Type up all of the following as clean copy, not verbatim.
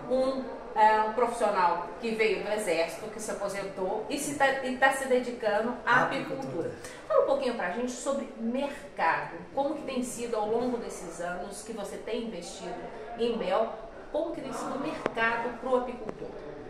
um profissional que veio do Exército, que se aposentou e está se dedicando à apicultura. Fala um pouquinho para a gente sobre mercado. Como que tem sido ao longo desses anos que você tem investido em mel, como que tem sido o mercado para o apicultor?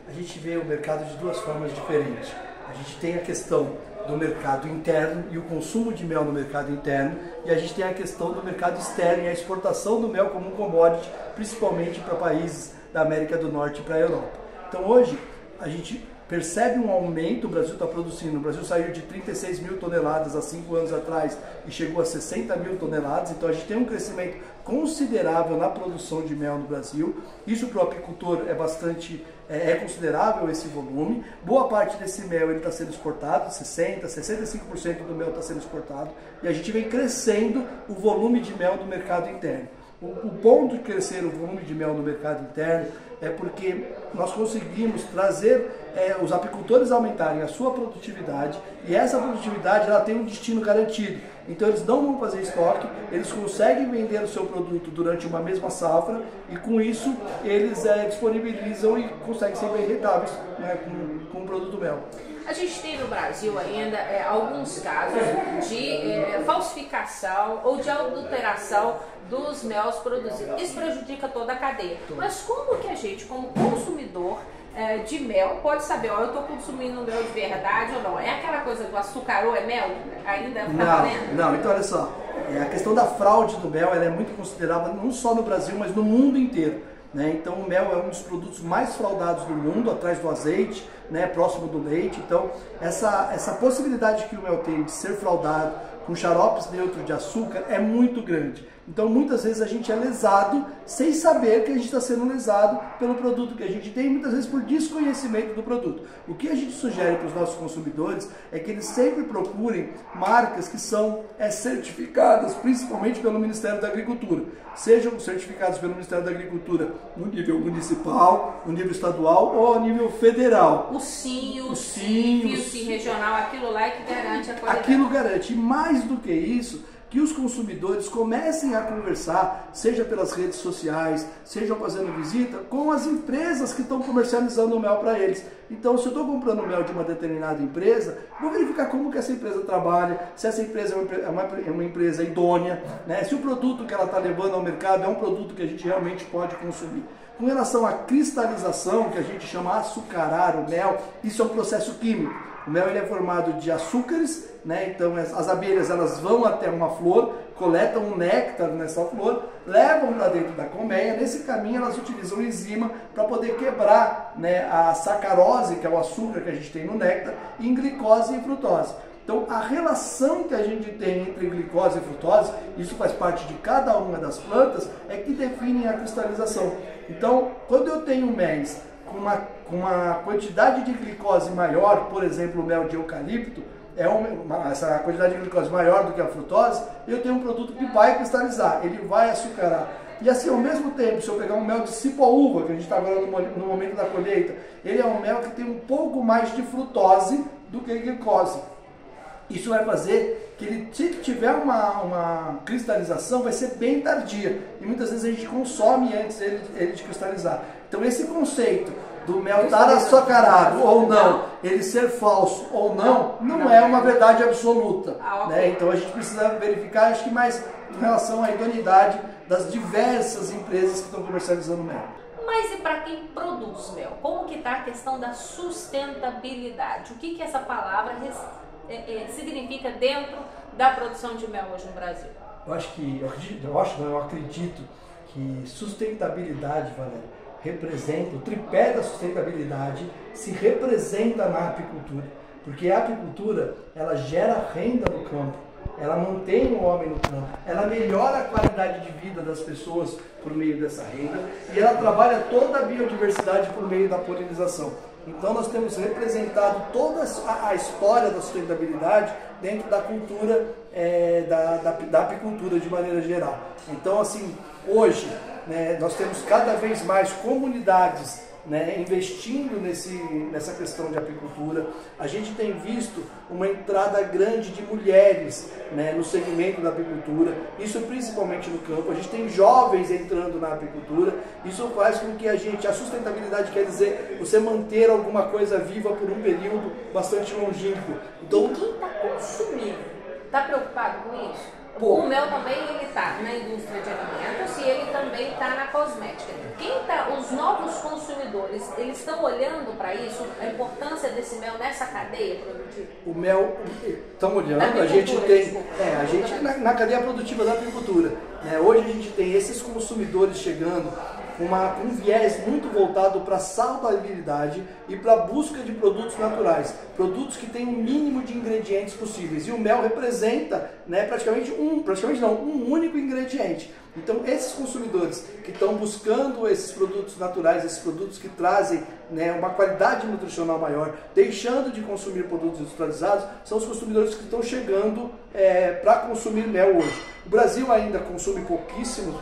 A gente vê o mercado de duas formas diferentes. A gente tem a questão do mercado interno e o consumo de mel no mercado interno, e a gente tem a questão do mercado externo e a exportação do mel como um commodity, principalmente para países da América do Norte e para a Europa. Então hoje a gente percebe um aumento, o Brasil está produzindo, o Brasil saiu de 36 mil toneladas há 5 anos atrás e chegou a 60 mil toneladas, então a gente tem um crescimento considerável na produção de mel no Brasil. Isso para o apicultor é considerável esse volume. Boa parte desse mel está sendo exportado, 65% do mel está sendo exportado, e a gente vem crescendo o volume de mel no mercado interno. O ponto de crescer o volume de mel no mercado interno é porque nós conseguimos trazer os apicultores a aumentarem a sua produtividade, e essa produtividade ela tem um destino garantido. Então eles não vão fazer estoque, eles conseguem vender o seu produto durante uma mesma safra, e com isso eles disponibilizam e conseguem ser bem rentáveis, né, com o produto mel. A gente tem no Brasil ainda alguns casos de falsificação ou de adulteração dos mel produzidos. Isso prejudica toda a cadeia. Mas como que a gente, como consumidor de mel, pode saber, eu estou consumindo mel de verdade ou não? É aquela coisa do açucarou é mel? Ainda está valendo? Não, então olha só, a questão da fraude do mel ela é muito considerável não só no Brasil, mas no mundo inteiro. Né? Então o mel é um dos produtos mais fraudados do mundo, atrás do azeite, né, próximo do leite. Então essa possibilidade que o mel tem de ser fraudado com xaropes neutros de açúcar é muito grande. Então muitas vezes a gente é lesado sem saber que a gente está sendo lesado pelo produto que a gente tem, muitas vezes por desconhecimento do produto. O que a gente sugere para os nossos consumidores é que eles sempre procurem marcas que são certificadas, principalmente pelo Ministério da Agricultura. Sejam certificados pelo Ministério da Agricultura no nível municipal, no nível estadual ou a nível federal. O CIO regional, aquilo lá é que garante a qualidade. Aquilo garante. E mais do que isso, que os consumidores comecem a conversar, seja pelas redes sociais, seja fazendo visita, com as empresas que estão comercializando o mel para eles. Então, se eu estou comprando mel de uma determinada empresa, vou verificar como que essa empresa trabalha, se essa empresa é uma empresa idônea, né? Se o produto que ela está levando ao mercado é um produto que a gente realmente pode consumir. Com relação à cristalização, que a gente chama açucarar o mel, isso é um processo químico. O mel ele é formado de açúcares, né? Então as abelhas elas vão até uma flor, coletam um néctar nessa flor, levam para dentro da colmeia. Nesse caminho elas utilizam enzima para poder quebrar, né, a sacarose, que é o açúcar que a gente tem no néctar, em glicose e frutose. Então a relação que a gente tem entre glicose e frutose, isso faz parte de cada uma das plantas, é que definem a cristalização. Então quando eu tenho méis com uma quantidade de glicose maior, por exemplo, o mel de eucalipto, essa quantidade de glicose maior do que a frutose, eu tenho um produto que vai cristalizar, ele vai açucarar. E assim, ao mesmo tempo, se eu pegar um mel de cipoúva, que a gente está agora no momento da colheita, ele é um mel que tem um pouco mais de frutose do que glicose. Isso vai fazer que ele, se tiver uma cristalização, vai ser bem tardia. E muitas vezes a gente consome antes ele de cristalizar. Então esse conceito do mel estar açucarado ou não, ele ser falso ou não é uma verdade absoluta. Né? Então a gente precisa verificar, acho que mais em relação à idoneidade das diversas empresas que estão comercializando mel. Mas e para quem produz mel? Como que está a questão da sustentabilidade? O que essa palavra significa dentro da produção de mel hoje no Brasil? Eu acredito que sustentabilidade, Valéria, representa, o tripé da sustentabilidade se representa na apicultura, porque a apicultura ela gera renda no campo, ela mantém o homem no campo, ela melhora a qualidade de vida das pessoas por meio dessa renda e ela trabalha toda a biodiversidade por meio da polinização. Então nós temos representado toda a história da sustentabilidade dentro da cultura, da apicultura de maneira geral. Então assim, hoje, né, nós temos cada vez mais comunidades né, investindo nessa questão de apicultura. A gente tem visto uma entrada grande de mulheres, né, no segmento da apicultura, isso principalmente no campo. A gente tem jovens entrando na apicultura, isso faz com que a sustentabilidade quer dizer você manter alguma coisa viva por um período bastante longínquo. Então, e quem está consumindo está preocupado com isso? Pô. O mel também ele está na indústria de alimentos e ele também está na cosmética. Os novos consumidores, eles estão olhando para isso, a importância desse mel nessa cadeia produtiva? O mel, estão olhando, a gente tem, na cadeia produtiva da apicultura, né, hoje a gente tem esses consumidores chegando com um viés muito voltado para a saudabilidade e para a busca de produtos naturais, produtos que têm o mínimo de ingredientes possíveis. E o mel representa, né, um único ingrediente. Então, esses consumidores que estão buscando esses produtos naturais, esses produtos que trazem, né, uma qualidade nutricional maior, deixando de consumir produtos industrializados, são os consumidores que estão chegando para consumir mel hoje. O Brasil ainda consome pouquíssimo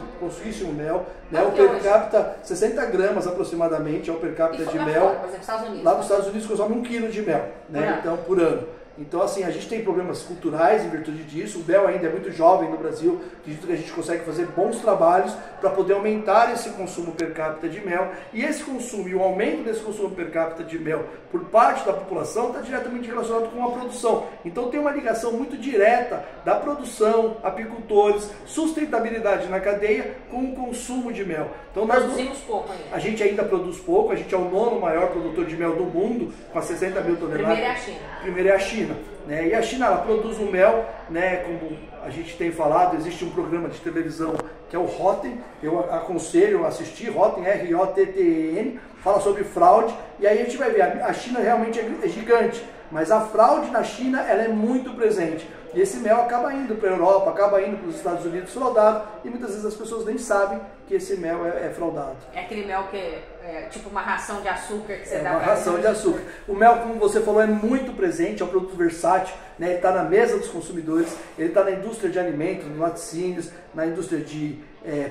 mel, né, o per capita, 60 gramas aproximadamente é o per capita de mel. Por exemplo, Estados Unidos. Lá nos Estados Unidos consome 1 quilo de mel, né, então, por ano. Então, assim, a gente tem problemas culturais em virtude disso. O mel ainda é muito jovem no Brasil. Acredito que a gente consegue fazer bons trabalhos para poder aumentar esse consumo per capita de mel. E esse consumo e o aumento desse consumo per capita de mel por parte da população está diretamente relacionado com a produção. Então, tem uma ligação muito direta da produção, apicultores, sustentabilidade na cadeia com o consumo de mel. Então, nós produzimos pouco ainda. A gente ainda produz pouco. A gente é o 9º maior produtor de mel do mundo, com 60 mil toneladas. Primeiro é a China. Primeiro é a China. Né? E a China, ela produz o mel, né, como a gente tem falado, existe um programa de televisão que é o Rotten, eu aconselho a assistir, Rotten, R-O-T-T-E-N, fala sobre fraude, e aí a gente vai ver, a China realmente é gigante, mas a fraude na China, ela é muito presente. E esse mel acaba indo para a Europa, acaba indo para os Estados Unidos fraudado, e muitas vezes as pessoas nem sabem que esse mel é fraudado. É aquele mel que é tipo uma ração de açúcar que você dá uma ração de açúcar. O mel, como você falou, é muito presente, é um produto versátil, né? Ele está na mesa dos consumidores, ele está na indústria de alimentos, no laticínios, na indústria de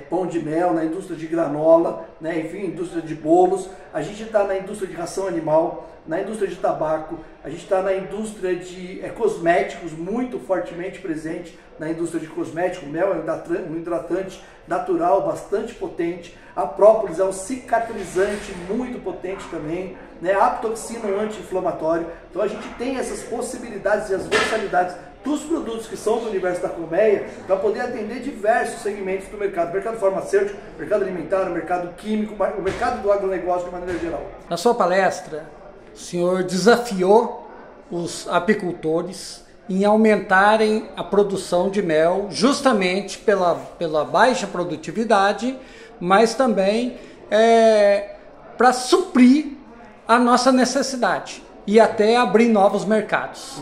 pão de mel, na indústria de granola, né? Enfim, indústria de bolos. A gente está na indústria de ração animal, na indústria de tabaco, a gente está na indústria de cosméticos, muito fortemente presente na indústria de cosméticos. O mel é um hidratante natural bastante potente, a própolis é um cicatrizante muito potente também, né? A aptoxina, um anti-inflamatório. Então a gente tem essas possibilidades e as versatilidades dos produtos que são do universo da colmeia para poder atender diversos segmentos do mercado farmacêutico, mercado alimentar, mercado químico, o mercado do agronegócio de maneira geral. Na sua palestra, o senhor desafiou os apicultores em aumentarem a produção de mel justamente pela baixa produtividade, mas também para suprir a nossa necessidade e até abrir novos mercados.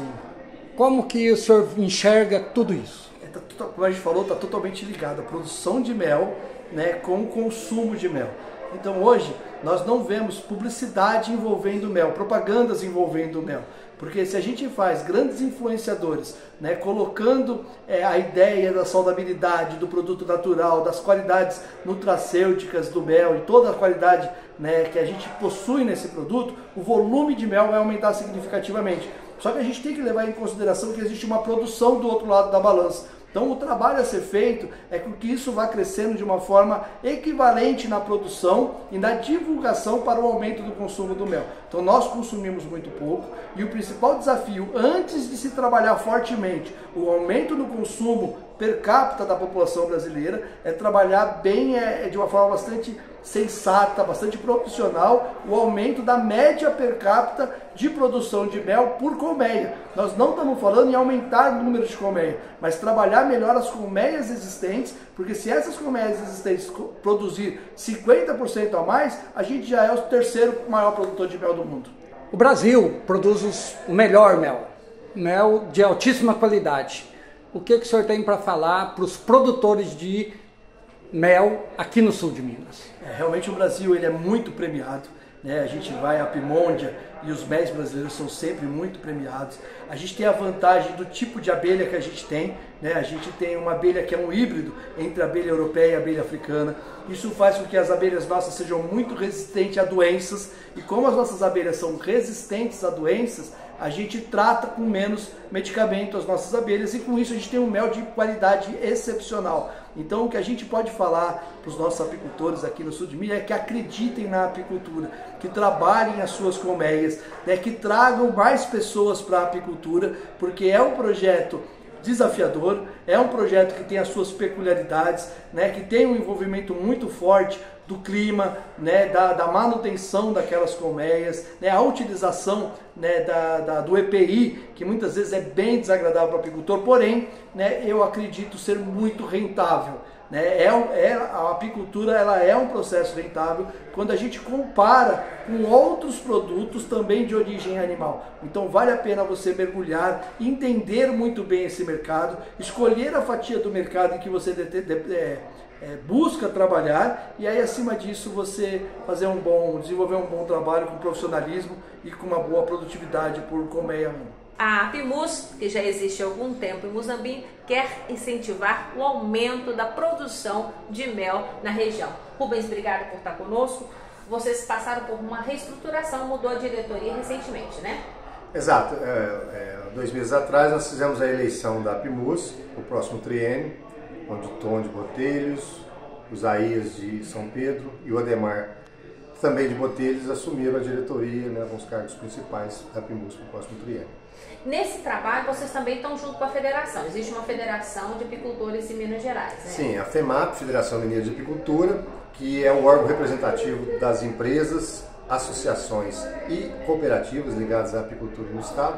Como que o senhor enxerga tudo isso? Como a gente falou, está totalmente ligado a produção de mel, né, com o consumo de mel. Então hoje nós não vemos publicidade envolvendo mel, propagandas envolvendo mel. Porque se a gente faz grandes influenciadores, né, colocando a ideia da saudabilidade, do produto natural, das qualidades nutracêuticas do mel e toda a qualidade, né, que a gente possui nesse produto, o volume de mel vai aumentar significativamente. Só que a gente tem que levar em consideração que existe uma produção do outro lado da balança. Então o trabalho a ser feito é com que isso vá crescendo de uma forma equivalente na produção e na divulgação para o aumento do consumo do mel. Então nós consumimos muito pouco e o principal desafio, antes de se trabalhar fortemente o aumento no consumo per capita da população brasileira, é trabalhar bem, de uma forma bastante sensata, bastante profissional, o aumento da média per capita de produção de mel por colmeia. Nós não estamos falando em aumentar o número de colmeia, mas trabalhar melhor as colmeias existentes, porque se essas colmeias existentes produzir 50% a mais, a gente já é o 3º maior produtor de mel do mundo. O Brasil produz o melhor mel de altíssima qualidade. O que o senhor tem para falar para os produtores de mel aqui no sul de Minas? Realmente o Brasil ele é muito premiado, né? A gente vai a Apimôndia e os méis brasileiros são sempre muito premiados. A gente tem a vantagem do tipo de abelha que a gente tem, né? A gente tem uma abelha que é um híbrido entre a abelha europeia e a abelha africana. Isso faz com que as abelhas nossas sejam muito resistentes a doenças, e como as nossas abelhas são resistentes a doenças, a gente trata com menos medicamento as nossas abelhas, e com isso a gente tem um mel de qualidade excepcional. Então o que a gente pode falar para os nossos apicultores aqui no sul de Minas é que acreditem na apicultura, que trabalhem as suas colmeias, né, que tragam mais pessoas para a apicultura, porque é um projeto desafiador, é um projeto que tem as suas peculiaridades, né, que tem um envolvimento muito forte do clima, né, da manutenção daquelas colmeias, né, a utilização, né, do EPI, que muitas vezes é bem desagradável para o apicultor, porém, né, eu acredito ser muito rentável. Né? A apicultura ela é um processo rentável quando a gente compara com outros produtos também de origem animal. Então vale a pena você mergulhar, entender muito bem esse mercado, escolher a fatia do mercado em que você busca trabalhar, e aí acima disso você desenvolver um bom trabalho com profissionalismo e com uma boa produtividade por colmeia. A Apimus, que já existe há algum tempo em Muzambinho, quer incentivar o aumento da produção de mel na região. Rubens, obrigado por estar conosco. Vocês passaram por uma reestruturação, mudou a diretoria recentemente, né? Exato. 2 meses atrás nós fizemos a eleição da Apimus, o próximo triênio, onde o Tom de Botelhos, o Zaías de São Pedro e o Ademar, também de Botelhos, assumiram a diretoria, né, alguns cargos principais da Apimus para o próximo triênio. Nesse trabalho, vocês também estão junto com a federação. Existe uma federação de apicultores em Minas Gerais, né? Sim, a FEMAP, Federação Mineira de Apicultura, que é o órgão representativo das empresas, associações e cooperativas ligadas à apicultura no estado.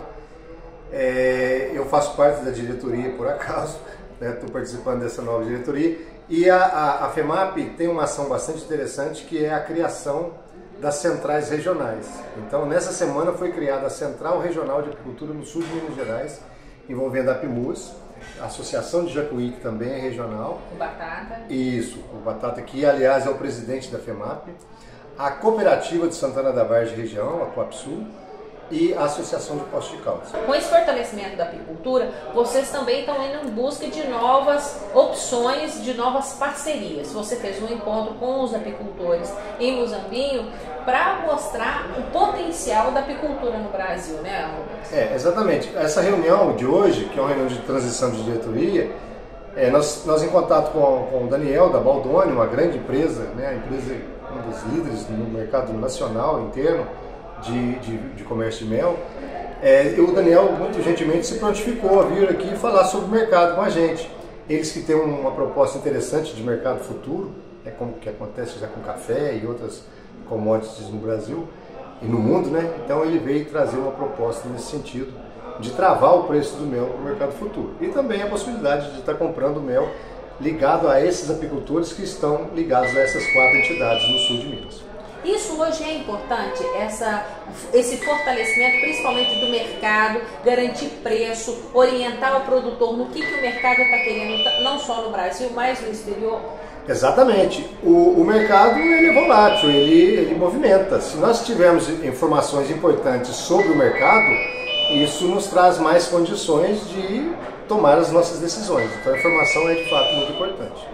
Eu faço parte da diretoria por acaso, estou participando dessa nova diretoria, e a FEMAP tem uma ação bastante interessante, que é a criação das centrais regionais. Então, nessa semana foi criada a Central Regional de Apicultura no sul de Minas Gerais, envolvendo a Apimus, a Associação de Jacuí, que também é regional. O Batata. Isso, o Batata, que aliás é o presidente da FEMAP, a Cooperativa de Santana da Vargem Região, a Coapsul, e a Associação de Poços de Caldas. Com esse fortalecimento da apicultura, vocês também estão indo em busca de novas opções, de novas parcerias. Você fez um encontro com os apicultores em Muzambinho para mostrar o potencial da apicultura no Brasil, né, Rubens? Exatamente. Essa reunião de hoje, que é uma reunião de transição de diretoria, nós em contato com o Daniel da Baldoni, uma grande empresa, né, a empresa, um dos líderes no mercado nacional interno, de comércio de mel, o Daniel muito gentilmente se prontificou a vir aqui falar sobre o mercado com a gente. Eles que têm uma proposta interessante de mercado futuro, como que acontece já com café e outras commodities no Brasil e no mundo, né? Então ele veio trazer uma proposta nesse sentido, de travar o preço do mel para o mercado futuro. E também a possibilidade de estar comprando mel ligado a esses apicultores que estão ligados a essas 4 entidades no sul de Minas. Isso hoje é importante, esse fortalecimento, principalmente do mercado, garantir preço, orientar o produtor no que o mercado está querendo, não só no Brasil, mas no exterior. Exatamente. O mercado ele é volátil, ele movimenta. Se nós tivermos informações importantes sobre o mercado, isso nos traz mais condições de tomar as nossas decisões. Então a informação é de fato muito importante.